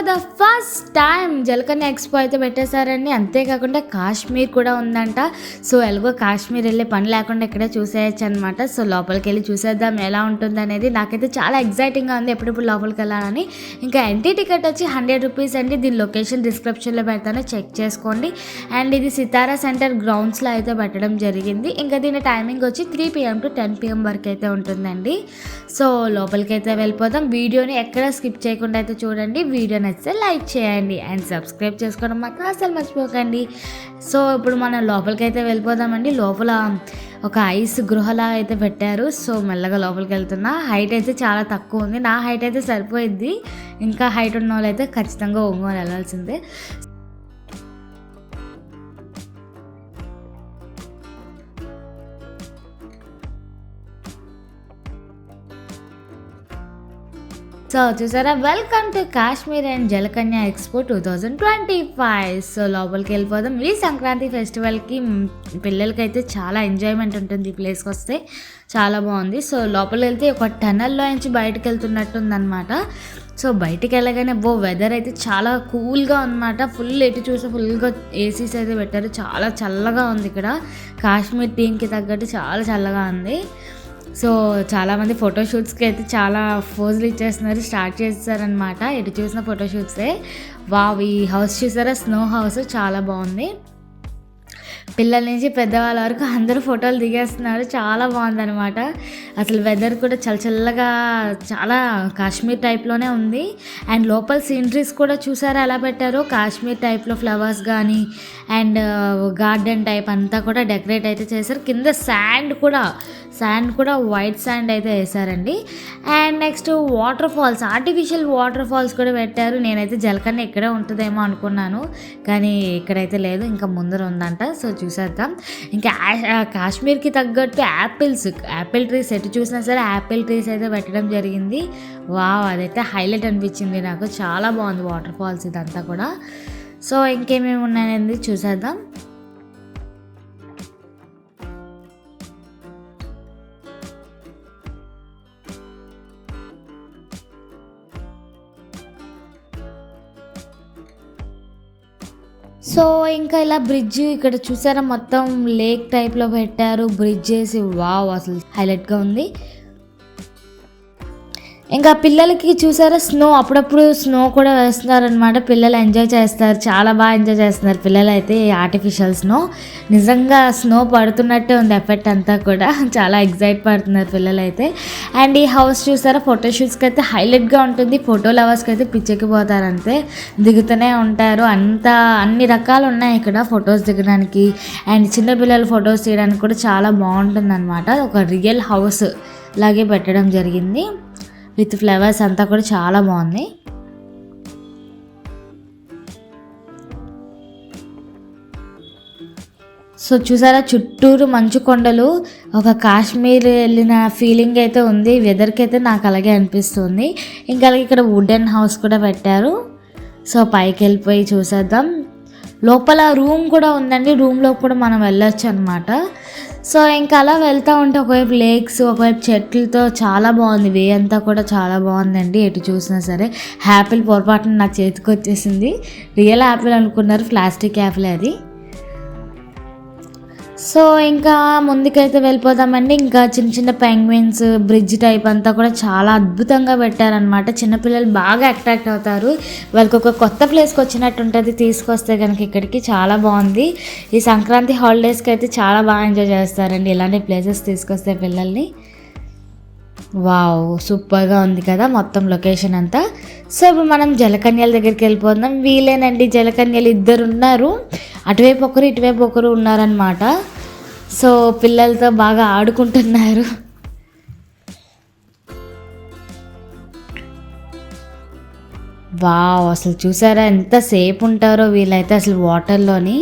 For the first time Jalakanya expo అయితే పెట్టేశారండి. అంతేకాకుండా కాశ్మీర్ కూడా ఉందంట. సో ఎలాగో కాశ్మీర్ వెళ్ళే పని లేకుండా ఇక్కడే చూసేయచ్చు అనమాట. సో లోపలికి వెళ్ళి చూసేద్దాం ఎలా ఉంటుంది అనేది. నాకైతే చాలా ఎగ్జైటింగ్గా ఉంది ఎప్పుడెప్పుడు లోపలికి వెళ్ళాలని. ఇంకా ఎంట్రీ టికెట్ వచ్చి 100 రూపీస్ అండి. దీని లొకేషన్ డిస్క్రిప్షన్లో పెడతాను, చెక్ చేసుకోండి. అండ్ ఇది సితారా సెంటర్ గ్రౌండ్స్లో అయితే పెట్టడం జరిగింది. ఇంకా దీని టైమింగ్ వచ్చి 3 PM to 10 PM వరకు అయితే ఉంటుందండి. సో లోపలికి అయితే వెళ్ళిపోదాం. వీడియోని ఎక్కడ స్కిప్ చేయకుండా అయితే చూడండి. వీడియో నచ్చితే లైక్ చేయండి అండ్ సబ్స్క్రైబ్ చేసుకోవడం మాత్రం అసలు మర్చిపోకండి. సో ఇప్పుడు మనం లోపలికి అయితే వెళ్ళిపోదామండి. లోపల ఒక ఐస్ గృహలా అయితే పెట్టారు. సో మెల్లగా లోపలికి వెళ్తున్నా. హైట్ అయితే చాలా తక్కువ ఉంది. నా హైట్ అయితే సరిపోయిద్ది. ఇంకా హైట్ ఉన్న వాళ్ళు అయితే ఖచ్చితంగా ఒంగోలు వెళ్ళాల్సిందే. సో చూసారా, welcome to Kashmir and Jalakanya expo 2025. So లోపలికి వెళ్ళిపోదాం. ఈ సంక్రాంతి ఫెస్టివల్కి పిల్లలకైతే చాలా ఎంజాయ్మెంట్ ఉంటుంది. ఈ ప్లేస్కి వస్తే చాలా బాగుంది. సో లోపలికి వెళ్తే ఒక టనల్లో నుంచి బయటకు వెళ్తున్నట్టుందన్నమాట. సో బయటికి వెళ్ళగానే వెదర్ అయితే చాలా కూల్గా ఉందన్నమాట. ఫుల్ ఎటు చూస్తే ఫుల్గా ఏసీస్ అయితే పెట్టారు. చాలా చల్లగా ఉంది ఇక్కడ. కాశ్మీర్ థీమ్కి తగ్గట్టు చాలా చల్లగా ఉంది. సో చాలామంది ఫోటోషూట్స్కి అయితే చాలా పోజులు ఇచ్చేస్తున్నారు, స్టార్ట్ చేస్తారనమాట. ఎటు చూసిన ఫోటోషూట్సే. వావ్, ఈ హౌస్ చూసారా, స్నో హౌస్ చాలా బాగుంది. పిల్లల నుంచి పెద్దవాళ్ళ వరకు అందరూ ఫోటోలు దిగేస్తున్నారు. చాలా బాగుందనమాట. అసలు వెదర్ కూడా చల్లగా చాలా కాశ్మీర్ టైప్లోనే ఉంది. అండ్ లోపల సీనరీస్ కూడా చూసారా ఎలా పెట్టారో, కాశ్మీర్ టైప్లో ఫ్లవర్స్ కానీ అండ్ గార్డెన్ టైప్ అంతా కూడా డెకరేట్ అయితే చేశారు. కింద శాండ్ కూడా వైట్ శాండ్ అయితే వేసారండి. And next waterfalls, artificial waterfalls కూడా పెట్టారు. నేనైతే జలకన్య ఇక్కడే ఉంటుందేమో అనుకున్నాను, కానీ ఇక్కడైతే లేదు, ఇంకా ముందర ఉందంట. సో చూసేద్దాం. ఇంకా కాశ్మీర్కి తగ్గట్టు యాపిల్ ట్రీస్ ఎటు చూసినా సరే యాపిల్ ట్రీస్ అయితే పెట్టడం జరిగింది. వావ్, అదైతే హైలైట్ అనిపించింది నాకు. చాలా బాగుంది వాటర్ ఫాల్స్ ఇదంతా కూడా. సో ఇంకేమేమి ఉన్నాయనేది చూసేద్దాం. సో ఇంకా ఇలా బ్రిడ్జ్ ఇక్కడ చూసారా, మొత్తం లేక్ టైప్లో పెట్టారు బ్రిడ్జ్ వేసి. వావ్, అసలు హైలైట్గా ఉంది. ఇంకా పిల్లలకి చూసారా స్నో, అప్పుడప్పుడు స్నో కూడా వేస్తున్నారనమాట. పిల్లలు ఎంజాయ్ చేస్తారు, చాలా బాగా ఎంజాయ్ చేస్తున్నారు పిల్లలు అయితే. ఆర్టిఫిషియల్ స్నో నిజంగా స్నో పడుతున్నట్టే ఉంది ఎఫెక్ట్ అంతా కూడా. చాలా ఎగ్జైట్ పడుతున్నారు పిల్లలు అయితే. అండ్ ఈ హౌస్ చూసారా, ఫోటోషూట్స్కి అయితే హైలైట్గా ఉంటుంది. ఫోటో లవర్స్కి అయితే పిచ్చెక్కిపోతారు, అంతే దిగుతూనే ఉంటారు. అన్ని రకాలు ఉన్నాయి ఇక్కడ ఫొటోస్ దిగడానికి. అండ్ చిన్నపిల్లలు ఫొటోస్ తీయడానికి కూడా చాలా బాగుంటుంది అనమాట. ఒక రియల్ హౌస్ లాగే పెట్టడం జరిగింది విత్ ఫ్లవర్స్ అంతా కూడా చాలా బాగుంది. సో చూసారా, చుట్టూరు మంచు కొండలు, ఒక కాశ్మీర్ వెళ్ళిన ఫీలింగ్ అయితే ఉంది. వెదర్కి అయితే నాకు అలాగే అనిపిస్తుంది. ఇంకా అలాగే ఇక్కడ వుడెన్ హౌస్ కూడా పెట్టారు. సో పైకి వెళ్ళిపోయి చూసేద్దాం. లోపల రూమ్ కూడా ఉందండి, రూమ్లో కూడా మనం వెళ్ళొచ్చు అనమాట. సో ఇంకా అలా వెళ్తూ ఉంటే ఒకవైపు లేక్స్, ఒకవైపు చెట్లతో చాలా బాగుంది. వే అంతా కూడా చాలా బాగుందండి. ఎటు చూసినా సరే. యాపిల్ పొరపాటున నా చేతికి వచ్చేసింది. రియల్ యాపిల్ అనుకున్నారు, ప్లాస్టిక్ యాపిల్ అది. సో ఇంకా ముందుకైతే వెళ్ళిపోదామండి. ఇంకా చిన్న పెంగ్విన్స్, బ్రిడ్జ్ టైప్ అంతా కూడా చాలా అద్భుతంగా పెట్టారనమాట. చిన్నపిల్లలు బాగా అట్రాక్ట్ అవుతారు. వాళ్ళకి ఒక కొత్త ప్లేస్కి వచ్చినట్టు ఉంటుంది తీసుకొస్తే కనుక ఇక్కడికి. చాలా బాగుంది. ఈ సంక్రాంతి హాలిడేస్కి అయితే చాలా బాగా ఎంజాయ్ చేస్తారండి ఇలాంటి ప్లేసెస్ తీసుకొస్తే పిల్లల్ని. వావ్, సూపర్గా ఉంది కదా మొత్తం లొకేషన్ అంతా. సో ఇప్పుడు మనం జలకన్యల దగ్గరికి వెళ్ళిపోతున్నాం. వీలేనండి, జలకన్యలు 2 ఉన్నారు. అటువైపు ఒకరు ఇటువైపు ఒకరు ఉన్నారనమాట. సో పిల్లలతో బాగా ఆడుకుంటున్నారు. వావ్, అసలు చూసారా ఎంతసేపు ఉంటారో వీళ్ళైతే అసలు వాటర్లోని.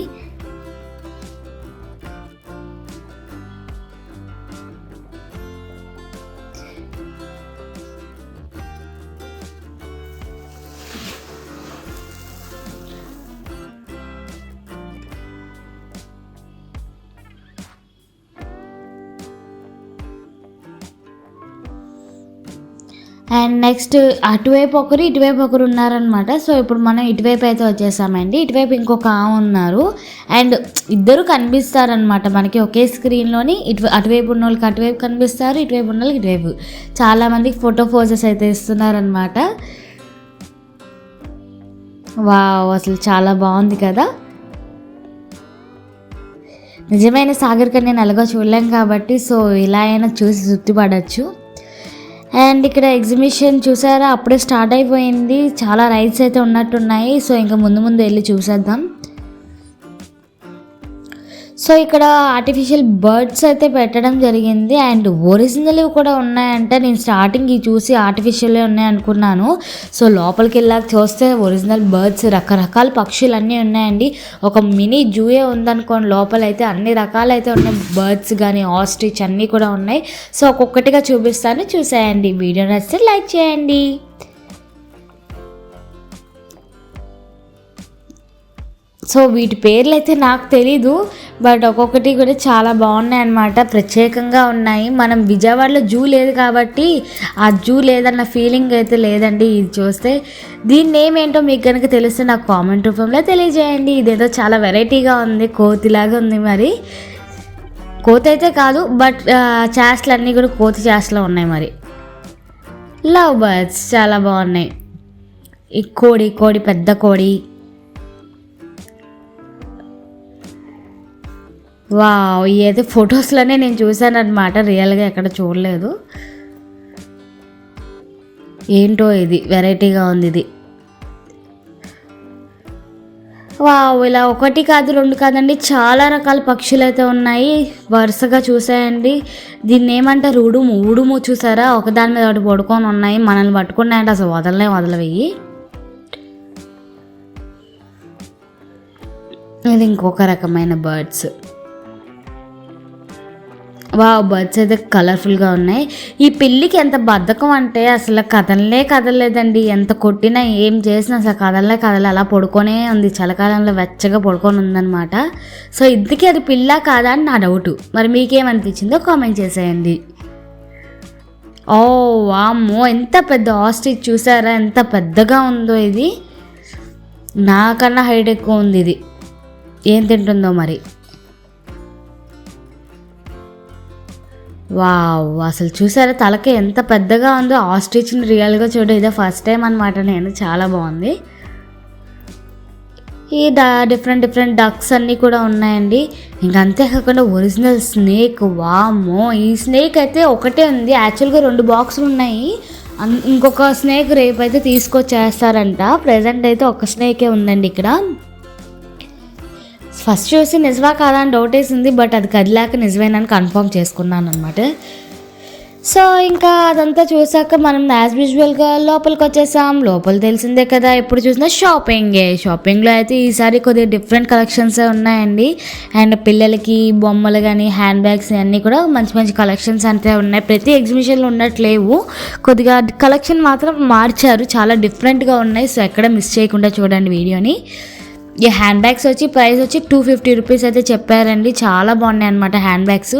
అండ్ నెక్స్ట్ అటువైపు ఒకరు ఇటువైపు ఒకరు ఉన్నారనమాట. సో ఇప్పుడు మనం ఇటువైపు అయితే వచ్చేసామండి. ఇటువైపు ఇంకొక ఆమె ఉన్నారు అండ్ ఇద్దరు కనిపిస్తారనమాట మనకి ఒకే స్క్రీన్లోని. అటువైపు ఉన్న వాళ్ళకి అటువైపు కనిపిస్తారు, ఇటువైపు ఉన్న వాళ్ళకి ఇటువైపు. చాలామందికి ఫోటో పోజెస్ అయితే ఇస్తున్నారనమాట. వావ్, అసలు చాలా బాగుంది కదా. నిజమైన సాగర్ కన్య నేను ఎలాగో చూడలేం కాబట్టి సో ఇలా అయినా చూసి తృప్తి పడవచ్చు. అండ్ ఇక్కడ ఎగ్జిబిషన్ చూసారా, అప్పుడే స్టార్ట్ అయిపోయింది. చాలా రైడ్స్ అయితే ఉన్నట్టున్నాయి. సో ఇంకా ముందు ముందు వెళ్ళి చూసేద్దాం. సో ఇక్కడ ఆర్టిఫిషియల్ బర్డ్స్ అయితే పెట్టడం జరిగింది అండ్ ఒరిజినల్ కూడా ఉన్నాయంటే. నేను స్టార్టింగ్ చూసి ఆర్టిఫిషియల్ ఉన్నాయి అనుకున్నాను. సో లోపలికి వెళ్ళాక చూస్తే ఒరిజినల్ బర్డ్స్, రకరకాల పక్షులు అన్నీ ఉన్నాయండి. ఒక మినీ జూయే ఉందనుకోండి. లోపలైతే అన్ని రకాలైతే ఉన్నాయి. బర్డ్స్ కానీ ఆస్ట్రిచ్ అన్నీ కూడా ఉన్నాయి. సో ఒక్కొక్కటిగా చూపిస్తాను, చూసేయండి. వీడియో నచ్చితే లైక్ చేయండి. సో వీటి పేర్లు అయితే నాకు తెలీదు, బట్ ఒక్కొక్కటి కూడా చాలా బాగున్నాయి అన్నమాట. ప్రత్యేకంగా ఉన్నాయి. మనం విజయవాడలో జూ లేదు కాబట్టి ఆ జూ లేదన్న ఫీలింగ్ అయితే లేదండి. ఇది చూస్తే దీని నేమ్ ఏంటో మీకు కనుక తెలిస్తే నాకు కామెంట్ రూపంలో తెలియజేయండి. ఇదేదో చాలా వెరైటీగా ఉంది, కోతిలాగా ఉంది. మరి కోతి అయితే కాదు, బట్ చేష్టలు అన్నీ కూడా కోతి చేష్టలు ఉన్నాయి. మరి లవ్ బర్డ్స్ చాలా బాగున్నాయి. ఈ కోడి పెద్ద కోడి. వావ్, ఇదైతే ఫొటోస్లోనే నేను చూశాను అనమాట, రియల్గా ఎక్కడ చూడలేదు. ఏంటో ఇది వెరైటీగా ఉంది ఇది. వావ్, ఇలా ఒకటి కాదు రెండు కాదండి, చాలా రకాల పక్షులు అయితే ఉన్నాయి. వరుసగా చూసాయండి. దీన్ని ఏమంటారు, ఉడుము చూసారా, ఒకదాని మీద ఒకటి పడుకొని ఉన్నాయి. మనల్ని పట్టుకున్నాయంటే అసలు వదలవేయి. ఇది ఇంకొక రకమైన బర్డ్స్. వావ్, బర్డ్స్ అయితే కలర్ఫుల్గా ఉన్నాయి. ఈ పిల్లికి ఎంత బద్ధకం అంటే అసలు కదలలేదండి. ఎంత కొట్టినా ఏం చేసినా అసలు కదలే అలా పడుకొనే ఉంది. చలికాలంలో వెచ్చగా పడుకొని ఉందన్నమాట. సో ఇంతకీ అది పిల్ల కాదా అని నా డౌట్. మరి మీకేమనిపించిందో కామెంట్ చేసేయండి. ఓ వామ్మో, ఎంత పెద్ద ఆస్ట్రిచ్ చూసారా, ఎంత పెద్దగా ఉందో. ఇది నాకన్నా హైట్ ఎక్కువ ఉంది. ఇది ఏం తింటుందో మరి. వావ్, అసలు చూసారా తలకి ఎంత పెద్దగా ఉందో. ఆస్ట్రిచ్ని రియల్గా చూడ ఇదే ఫస్ట్ టైం అనమాట నేను. చాలా బాగుంది. ఈ డిఫరెంట్ డక్స్ అన్నీ కూడా ఉన్నాయండి. ఇంకా అంతేకాకుండా ఒరిజినల్ స్నేక్. వామ్మో, ఈ స్నేక్ అయితే ఒకటే ఉంది. యాక్చువల్గా 2 బాక్సులు ఉన్నాయి. ఇంకొక స్నేక్ రేపు అయితే తీసుకొచ్చేస్తారంట. ప్రజెంట్ అయితే ఒక స్నేకే ఉందండి ఇక్కడ. ఫస్ట్ చూసి నిజమా కాదా అని డౌట్ వేసింది, బట్ అది కదిలాక నిజమేనని కన్ఫర్మ్ చేసుకున్నాను అనమాట. సో ఇంకా అదంతా చూసాక మనం యాజ్ యూజువల్గా లోపలికి వచ్చేసాం. లోపల తెలిసిందే కదా, ఎప్పుడు చూసినా షాపింగ్లో అయితే ఈసారి కొద్దిగా డిఫరెంట్ కలెక్షన్స్ ఉన్నాయండి. అండ్ పిల్లలకి బొమ్మలు కానీ హ్యాండ్ బ్యాగ్స్ అన్నీ కూడా మంచి కలెక్షన్స్ అంటే ఉన్నాయి. ప్రతి ఎగ్జిబిషన్లో ఉన్నట్లేవు, కొద్దిగా కలెక్షన్ మాత్రం మార్చారు. చాలా డిఫరెంట్గా ఉన్నాయి. సో ఎక్కడ మిస్ చేయకుండా చూడండి వీడియోని. ఈ హ్యాండ్ బ్యాగ్స్ వచ్చి ప్రైస్ వచ్చి 250 రూపీస్ అయితే చెప్పారండి. చాలా బాగున్నాయి అనమాట హ్యాండ్ బ్యాగ్స్.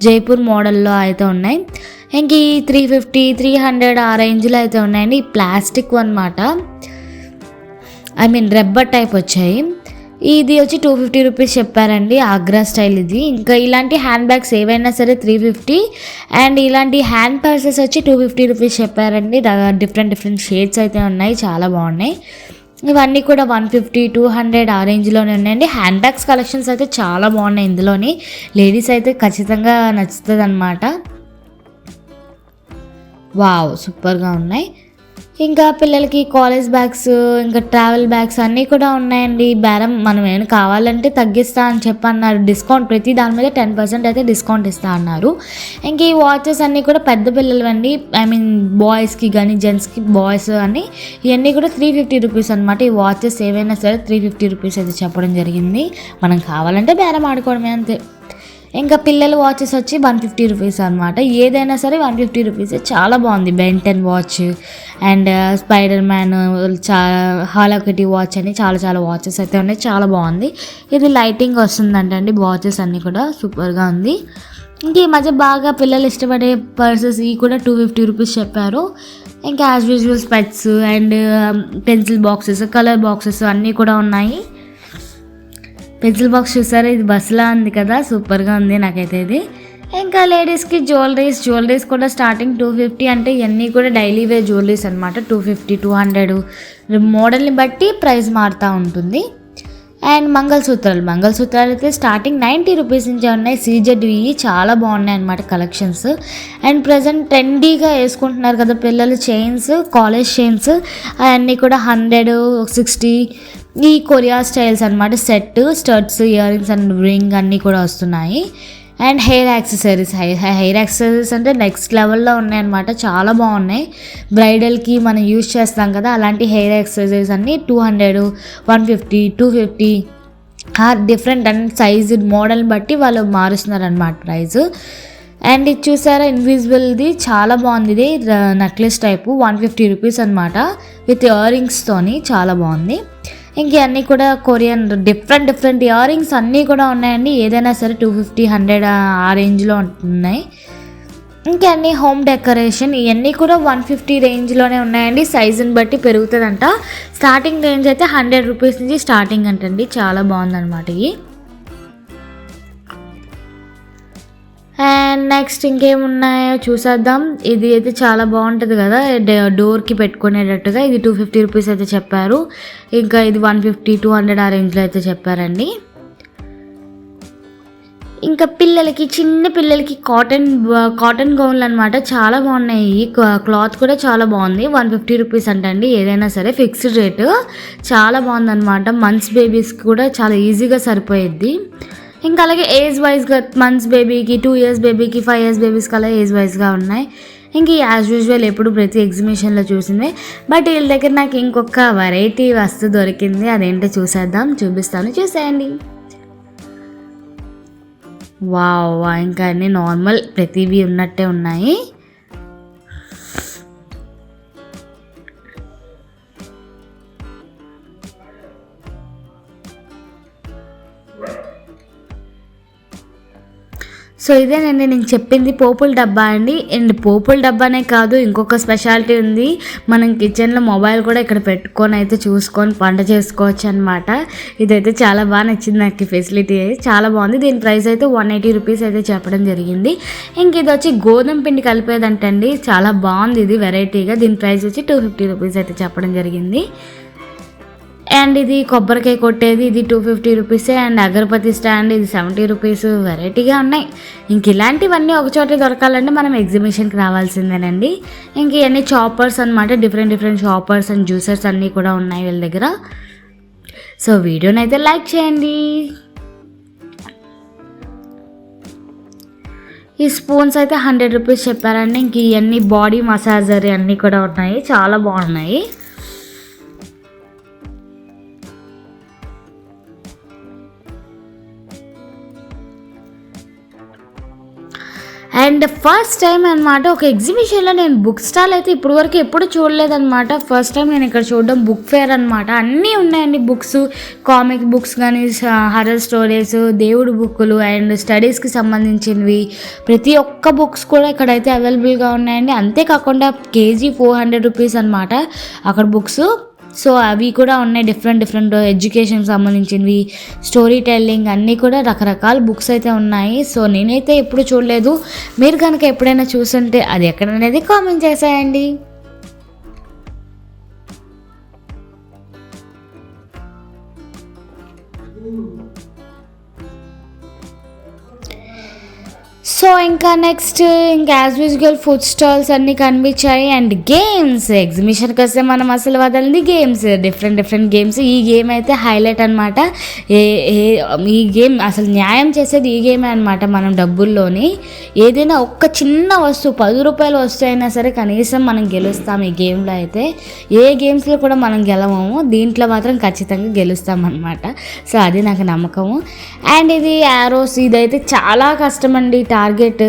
జైపూర్ మోడల్లో అయితే ఉన్నాయి. ఇంక ఈ 350, 300 ఆ రేంజ్లో అయితే ఉన్నాయండి. ఈ ప్లాస్టిక్ అనమాట, రబ్బర్ టైప్ వచ్చాయి. ఇది వచ్చి 250 రూపీస్ చెప్పారండి, ఆగ్రా స్టైల్ ఇది. ఇంకా ఇలాంటి హ్యాండ్ బ్యాగ్స్ ఏవైనా సరే 350. అండ్ ఇలాంటి హ్యాండ్ పర్సెస్ వచ్చి 250 రూపీస్ చెప్పారండి. డిఫరెంట్ షేడ్స్ అయితే ఉన్నాయి, చాలా బాగున్నాయి. ఇవన్నీ కూడా 150, 200 ఆ రేంజ్లోనే ఉన్నాయండి. హ్యాండ్ బ్యాగ్స్ కలెక్షన్స్ అయితే చాలా బాగున్నాయి ఇందులోని. లేడీస్ అయితే ఖచ్చితంగా నచ్చుతుంది అనమాట. వావ్, సూపర్గా ఉన్నాయి. ఇంకా పిల్లలకి కాలేజ్ బ్యాగ్స్, ఇంకా ట్రావెల్ బ్యాగ్స్ అన్నీ కూడా ఉన్నాయండి. బేరం మనం ఏమైనా కావాలంటే తగ్గిస్తా అని చెప్పన్నారు. డిస్కౌంట్ ప్రతి దాని మీద 10% అయితే డిస్కౌంట్ ఇస్తా అన్నారు. ఇంక ఈ వాచెస్ అన్నీ కూడా పెద్ద పిల్లలు అండి, బాయ్స్కి కానీ జెంట్స్కి బాయ్స్ అని ఇవన్నీ కూడా 350 రూపీస్ అనమాట. ఈ వాచెస్ ఏవైనా సరే 350 రూపీస్ అయితే చెప్పడం జరిగింది. మనం కావాలంటే బేరం ఆడుకోవడమే అంతే. ఇంకా పిల్లల వాచెస్ వచ్చి 150 రూపీస్ అనమాట. ఏదైనా సరే 150 రూపీస్. చాలా బాగుంది. Ben 10 watch and spider man, hello kitty watch అని చాలా వాచెస్ అయితే ఉన్నాయి. చాలా బాగుంది. ఇది లైటింగ్ వస్తుందంటండి వాచెస్ అన్నీ కూడా, సూపర్గా ఉంది. ఇంక ఈ మధ్య బాగా పిల్లలు ఇష్టపడే పర్సెస్ ఇవి కూడా 250 రూపీస్ చెప్పారు. ఇంకా as usual specs and pencil boxes, colour boxes అన్నీ కూడా ఉన్నాయి. పెన్సిల్ బాక్స్ చూసారా, ఇది బస్సులా ఉంది కదా, సూపర్గా ఉంది నాకైతే ఇది. ఇంకా లేడీస్కి జ్యువెలరీస్ కూడా స్టార్టింగ్ 250, అంటే ఇవన్నీ కూడా డైలీ వేర్ జ్యువెలరీస్ అనమాట. 250, 200 మోడల్ని బట్టి ప్రైస్ మారుతూ ఉంటుంది. అండ్ మంగళసూత్రాలు అయితే స్టార్టింగ్ 90 రూపీస్ నుంచి ఉన్నాయి. CZV చాలా బాగున్నాయి అనమాట కలెక్షన్స్. అండ్ ప్రజెంట్ ట్రెండీగా వేసుకుంటున్నారు కదా పిల్లలు, చైన్స్, కాలేజ్ చైన్స్ అవన్నీ కూడా 100, 60 ఈ కొరియా స్టైల్స్ అనమాట. Set, studs, ear rings and ring అన్నీ కూడా వస్తున్నాయి. అండ్ హెయిర్ యాక్సెసరీస్ అంటే నెక్స్ట్ లెవెల్లో ఉన్నాయన్నమాట, చాలా బాగున్నాయి. బ్రైడల్కి మనం యూజ్ చేస్తాం కదా, అలాంటి హెయిర్ యాక్సెసరీస్ అన్నీ 200, 150, 250 డిఫరెంట్ అండ్ సైజు మోడల్ని బట్టి వాళ్ళు మారుస్తున్నారు అనమాట ప్రైస్. అండ్ ఇది చూసారా, ఇన్విజిబుల్ది చాలా బాగుంది. ఇది నెక్లెస్ టైపు 150 రూపీస్ అనమాట, విత్ ఇయర్ రింగ్స్తోని చాలా బాగుంది. ఇంక అన్నీ కూడా కొరియన్ డిఫరెంట్ ఇయర్ రింగ్స్ అన్నీ కూడా ఉన్నాయండి. ఏదైనా సరే 250, 100 ఆ రేంజ్లో ఉంటున్నాయి. ఇంకా అన్నీ హోమ్ డెకరేషన్ ఇవన్నీ కూడా 150 రేంజ్లోనే ఉన్నాయండి. సైజుని బట్టి పెరుగుతుందంట. స్టార్టింగ్ రేంజ్ అయితే 100 రూపీస్ నుంచి స్టార్టింగ్ అంటండి. చాలా బాగుందన్నమాట ఇవి. అండ్ నెక్స్ట్ ఇంకేమున్నాయో చూసేద్దాం. ఇది అయితే చాలా బాగుంటుంది కదా, డోర్కి పెట్టుకునేటట్టుగా. ఇది 250 రూపీస్ అయితే చెప్పారు. ఇంకా ఇది 150, 200 ఆ రేంజ్లో అయితే చెప్పారండి. ఇంకా చిన్న పిల్లలకి కాటన్ గౌన్లు అనమాట, చాలా బాగున్నాయి. క్లాత్ కూడా చాలా బాగుంది. 150 రూపీస్ అంటండి. ఏదైనా సరే ఫిక్స్డ్ రేటు, చాలా బాగుందన్నమాట. మంత్స్ బేబీస్కి కూడా చాలా ఈజీగా సరిపోయిద్ది. ఇంకా అలాగే ఏజ్ వైజ్గా మంత్స్ బేబీకి, 2 years బేబీకి, 5 years బేబీస్కి అలా ఏజ్ వైజ్గా ఉన్నాయి. ఇంక యాజ్ యూజువల్ ఎప్పుడు ప్రతి ఎగ్జిబిషన్లో చూసిందే. బట్ వీళ్ళ దగ్గర నాకు ఇంకొక వెరైటీ వస్తువు దొరికింది. అదేంటో చూపిస్తాను, చూసేయండి. వావ్, ఇంకా అన్నీ నార్మల్ ప్రతివి ఉన్నట్టే ఉన్నాయి. సో ఇదేనండి నేను చెప్పింది పోపుల డబ్బా అండి. అండ్ పోపుల డబ్బానే కాదు, ఇంకొక స్పెషాలిటీ ఉంది. మనం కిచెన్లో మొబైల్ కూడా ఇక్కడ పెట్టుకొని అయితే చూసుకొని వంట చేసుకోవచ్చు అనమాట. ఇదైతే చాలా బాగా నచ్చింది నాకు, ఫెసిలిటీ చాలా బాగుంది. దీని ప్రైస్ అయితే 180 రూపీస్ అయితే చెప్పడం జరిగింది. ఇంక ఇది వచ్చి గోధుమ పిండి కలిపేదంటండి, చాలా బాగుంది ఇది వెరైటీగా. దీని ప్రైస్ వచ్చి 250 రూపీస్ అయితే చెప్పడం జరిగింది. అండ్ ఇది కొబ్బరికాయ కొట్టేది, ఇది 250 రూపీసే. అండ్ అగరబత్తి స్టాండ్, ఇది 70 రూపీస్. వెరైటీగా ఉన్నాయి. ఇంక ఇలాంటివన్నీ ఒక చోట దొరకాలంటే మనం ఎగ్జిబిషన్కి రావాల్సిందేనండి. ఇంక ఇవన్నీ చాపర్స్ అనమాట, డిఫరెంట్ చాపర్స్ అండ్ జ్యూసర్స్ అన్నీ కూడా ఉన్నాయి వీళ్ళ దగ్గర. సో వీడియోని అయితే లైక్ చేయండి. ఈ స్పూన్స్ అయితే 100 రూపీస్ చెప్పారండి. ఇంక ఇవన్నీ బాడీ మసాజర్ అన్నీ కూడా ఉన్నాయి, చాలా బాగున్నాయి. అండ్ ఫస్ట్ టైం అనమాట ఒక ఎగ్జిబిషన్లో నేను బుక్ స్టాల్ అయితే ఇప్పటివరకు ఎప్పుడు చూడలేదన్నమాట. ఫస్ట్ టైం నేను ఇక్కడ చూడడం. బుక్ ఫేర్ అనమాట, అన్నీ ఉన్నాయండి. బుక్స్, కామిక్ బుక్స్ కానీ, హర్రర్ స్టోరీస్, దేవుడు బుక్కులు అండ్ స్టడీస్కి సంబంధించినవి ప్రతి ఒక్క బుక్స్ కూడా ఇక్కడైతే అవైలబుల్గా ఉన్నాయండి. అంతేకాకుండా కేజీ 400 రూపీస్ అనమాట అక్కడ బుక్స్. సో అవి కూడా ఉన్నాయి, డిఫరెంట్ ఎడ్యుకేషన్కి సంబంధించినవి, స్టోరీ టెల్లింగ్ అన్నీ కూడా రకరకాల బుక్స్ అయితే ఉన్నాయి. సో నేనైతే ఎప్పుడు చూడలేదు. మీరు కనుక ఎప్పుడైనా చూసుంటే అది ఎక్కడనేది కామెంట్ చేసేయండి. సో ఇంకా next as usual food stalls అన్నీ కనిపించాయి. అండ్ గేమ్స్, ఎగ్జిబిషన్కి వస్తే మనం అసలు వదలంది గేమ్స్, డిఫరెంట్ గేమ్స్. ఈ గేమ్ అయితే హైలైట్ అనమాట. ఈ గేమ్ అసలు న్యాయం చేసేది ఈ గేమే అనమాట. మనం డబ్బుల్లోని ఏదైనా ఒక్క చిన్న వస్తువు 10 రూపాయల వస్తువు అయినా సరే కనీసం మనం గెలుస్తాం ఈ గేమ్లో అయితే. ఏ గేమ్స్లో కూడా మనం గెలవము, దీంట్లో మాత్రం ఖచ్చితంగా గెలుస్తాం అనమాట. సో అది నాకు నమ్మకము. అండ్ ఇది యారోస్, ఇదైతే చాలా కష్టం అండి. టార్గెట్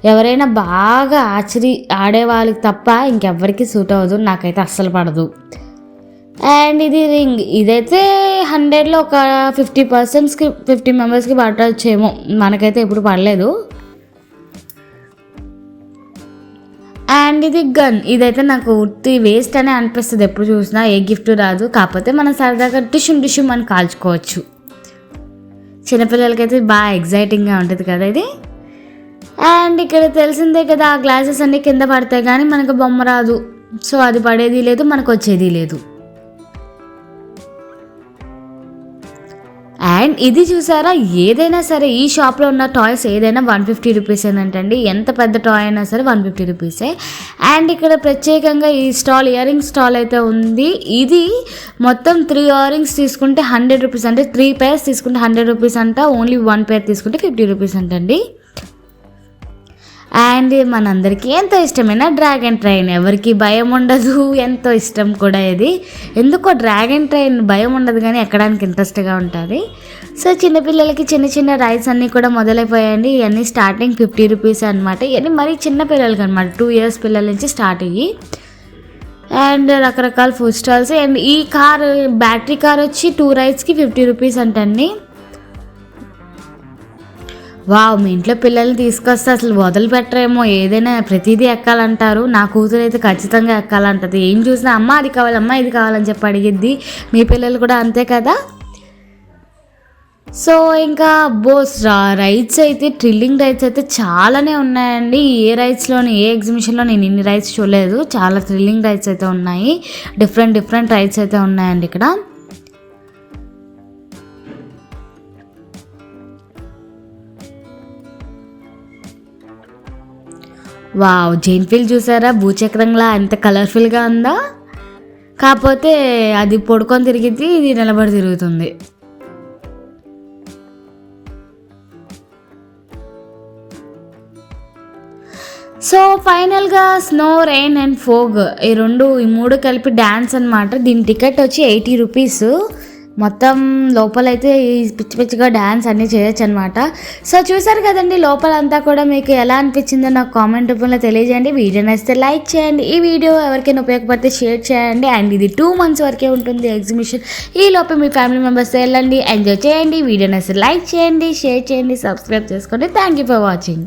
ఎవరైనా బాగా ఆడే వాళ్ళకి తప్ప ఇంకెవ్వరికి సూట్ అవ్వదు, నాకైతే అస్సలు పడదు. అండ్ ఇది రింగ్, ఇదైతే 100లో ఒక 50 మెంబర్స్కి పడవచ్చేమో, మనకైతే ఎప్పుడు పడలేదు. అండ్ ఇది గన్, ఇదైతే నాకు ఉత్తి వేస్ట్ అనే అనిపిస్తుంది ఎప్పుడు చూసినా, ఏ గిఫ్ట్ రాదు, కాకపోతే మనం సరదాగా డిషుమ్ అని కాల్చుకోవచ్చు. చిన్నపిల్లలకైతే బాగా ఎగ్జైటింగ్గా ఉంటుంది కదా ఇది. అండ్ ఇక్కడ తెలిసిందే కదా, ఆ గ్లాసెస్ అన్నీ కింద పడతాయి కానీ మనకు బొమ్మ రాదు, సో అది పడేది లేదు, మనకు వచ్చేది లేదు. అండ్ ఇది చూసారా, ఏదైనా సరే ఈ షాప్లో ఉన్న టాయ్స్ ఏదైనా 150 రూపీస్ ఏంటండి, ఎంత పెద్ద టాయ్ అయినా సరే 150 రూపీసే. అండ్ ఇక్కడ ప్రత్యేకంగా ఈ స్టాల్, ఇయర్ రింగ్ స్టాల్ అయితే ఉంది. ఇది మొత్తం 3 ఇయర్ రింగ్స్ తీసుకుంటే 100 రూపీస్, అంటే 3 pairs తీసుకుంటే 100 రూపీస్ అంట, ఓన్లీ 1 pair తీసుకుంటే 50 రూపీస్ అంటండి. అండ్ మనందరికీ ఎంతో ఇష్టమైన డ్రాగన్ ట్రైన్, ఎవరికి భయం ఉండదు, ఎంతో ఇష్టం కూడా ఇది. ఎందుకో డ్రాగన్ ట్రైన్ భయం ఉండదు కానీ ఎక్కడానికి ఇంట్రెస్ట్గా ఉంటుంది. సో చిన్నపిల్లలకి చిన్న చిన్న రైడ్స్ అన్నీ కూడా మొదలైపోయాయండి. ఇవన్నీ స్టార్టింగ్ 50 రూపీస్ అనమాట. ఇవన్నీ మరీ చిన్న పిల్లలకి అనమాట, 2 years పిల్లల నుంచి స్టార్ట్ అయ్యి. అండ్ రకరకాల ఫుడ్ స్టాల్స్. అండ్ ఈ కార్, బ్యాటరీ కార్ వచ్చి 2 rides-కి 50 రూపీస్ అంటండి. వావ్, మీ ఇంట్లో పిల్లల్ని తీసుకొస్తే అసలు వదిలిపెట్టరేమో, ఏదైనా ప్రతిదీ ఎక్కాలంటారు. నా కూతురు అయితే ఖచ్చితంగా ఎక్కాలంటది, ఏం చూసినా అమ్మ అది కావాలి, అమ్మ ఇది కావాలని చెప్పి అడిగిద్ది. మీ పిల్లలు కూడా అంతే కదా. సో ఇంకా రైడ్స్ అయితే, థ్రిల్లింగ్ రైడ్స్ అయితే చాలానే ఉన్నాయండి. ఏ రైడ్స్లోని, ఏ ఎగ్జిబిషన్లో నేను ఇన్ని రైడ్స్ చూడలేదు. చాలా థ్రిల్లింగ్ రైడ్స్ అయితే ఉన్నాయి, డిఫరెంట్ రైడ్స్ అయితే ఉన్నాయండి ఇక్కడ. వావ్, జైన్ వీల్ చూసారా, భూచక్రంలా ఎంత కలర్ఫుల్గా ఉందా. కాకపోతే అది పడుకొని తిరిగిద్ది, ఇది నిలబడి తిరుగుతుంది. సో ఫైనల్గా స్నో, రెయిన్ అండ్ ఫోగ్, ఈ 3 కలిపి డ్యాన్స్ అనమాట. దీని టికెట్ వచ్చి 80 రూపీస్. మొత్తం లోపలైతే ఈ పిచ్చిగా డ్యాన్స్ అన్నీ చేయొచ్చు అనమాట. సో చూసారు కదండి, లోపలంతా కూడా మీకు ఎలా అనిపించిందో నాకు కామెంట్ రూపంలో తెలియజేయండి. వీడియో నచ్చితే లైక్ చేయండి, ఈ వీడియో ఎవరికైనా ఉపయోగపడితే షేర్ చేయండి. అండ్ ఇది 2 months వరకే ఉంటుంది ఎగ్జిబిషన్. ఈ లోపల మీ ఫ్యామిలీ మెంబర్స్తో వెళ్ళండి, ఎంజాయ్ చేయండి. వీడియో నచ్చితే లైక్ చేయండి, షేర్ చేయండి, సబ్స్క్రైబ్ చేసుకోండి. Thank you for watching.